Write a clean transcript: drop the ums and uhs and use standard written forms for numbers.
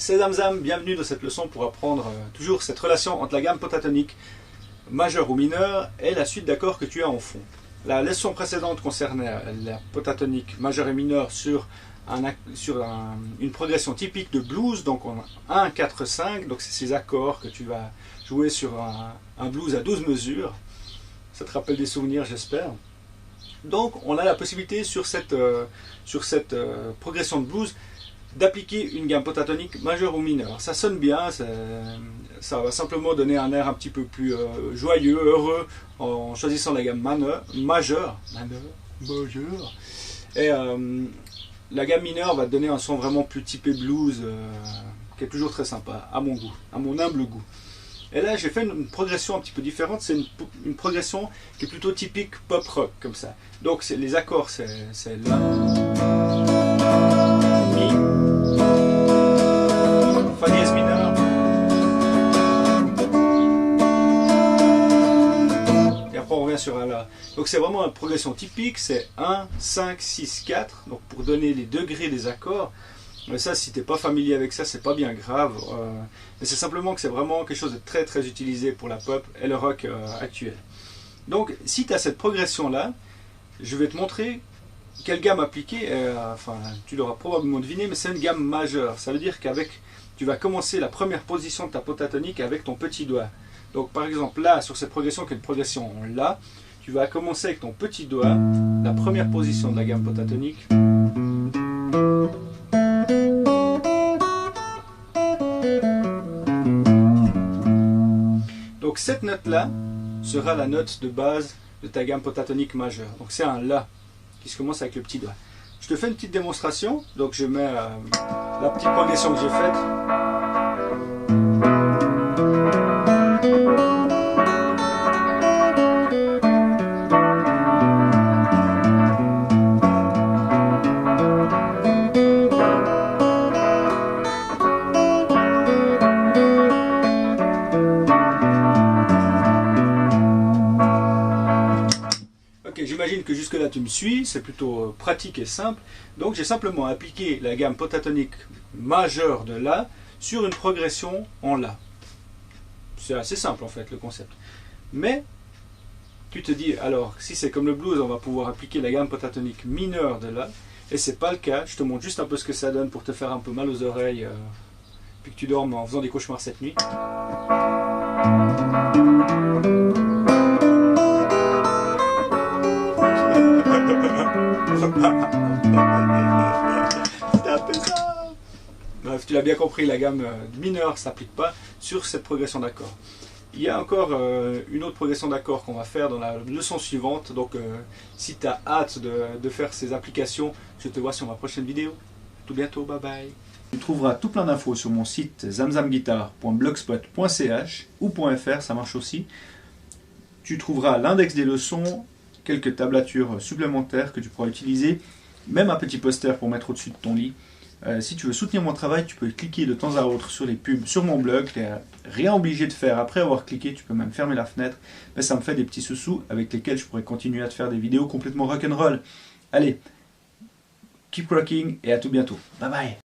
c'est Zamzam, bienvenue dans cette leçon pour apprendre toujours cette relation entre la gamme pentatonique majeure ou mineure et la suite d'accords que tu as en fond. La leçon précédente concernait la pentatonique majeure et mineure sur une progression typique de blues, donc on a 1, 4, 5, donc c'est ces accords que tu vas jouer sur un blues à 12 mesures. Ça te rappelle des souvenirs, j'espère. Donc on a la possibilité sur cette progression de blues d'appliquer une gamme pentatonique majeure ou mineure. Ça sonne bien, ça va simplement donner un air un petit peu plus joyeux, heureux, en choisissant la gamme majeure. Et la gamme mineure va te donner un son vraiment plus typé blues, qui est toujours très sympa, à mon goût, à mon humble goût. Et là, j'ai fait une progression un petit peu différente. C'est une progression qui est plutôt typique pop rock, comme ça. Donc, les accords, c'est La, Mi, Fa dièse mineur, et après on revient sur un La. Donc, c'est vraiment une progression typique. C'est 1, 5, 6, 4. Donc, pour donner les degrés des accords. Mais ça, si tu n'es pas familier avec ça, c'est pas bien grave. Mais c'est simplement que c'est vraiment quelque chose de très très utilisé pour la pop et le rock actuel. Donc, si tu as cette progression-là, je vais te montrer quelle gamme appliquer. Enfin, tu l'auras probablement deviné, mais c'est une gamme majeure. Ça veut dire tu vas commencer la première position de ta pentatonique avec ton petit doigt. Donc, par exemple, là, sur cette progression qui est une progression en La, tu vas commencer avec ton petit doigt, la première position de la gamme pentatonique. Donc cette note-là sera la note de base de ta gamme pentatonique majeure. Donc c'est un La qui se commence avec le petit doigt. Je te fais une petite démonstration. Donc je mets la petite progression que j'ai faite. J'imagine que jusque là tu me suis, c'est plutôt pratique et simple. Donc j'ai simplement appliqué la gamme pentatonique majeure de La sur une progression en La. C'est assez simple en fait le concept. Mais tu te dis, alors si c'est comme le blues, on va pouvoir appliquer la gamme pentatonique mineure de La. Et c'est pas le cas. Je te montre juste un peu ce que ça donne pour te faire un peu mal aux oreilles, puis que tu dormes en faisant des cauchemars cette nuit. Bref, tu l'as bien compris, la gamme mineure ne s'applique pas sur cette progression d'accords. Il y a encore une autre progression d'accords qu'on va faire dans la leçon suivante. Donc si tu as hâte de faire ces applications, je te vois sur ma prochaine vidéo. À tout bientôt, bye bye. Tu trouveras tout plein d'infos sur mon site zamzamguitar.blogspot.ch ou .fr, ça marche aussi. Tu trouveras l'index des leçons, quelques tablatures supplémentaires que tu pourras utiliser, même un petit poster pour mettre au-dessus de ton lit. Si tu veux soutenir mon travail, tu peux cliquer de temps à autre sur les pubs sur mon blog. Tu n'es rien obligé de faire après avoir cliqué, tu peux même fermer la fenêtre. Mais ça me fait des petits sous-sous avec lesquels je pourrais continuer à te faire des vidéos complètement rock'n'roll. Allez, keep rocking et à tout bientôt. Bye bye.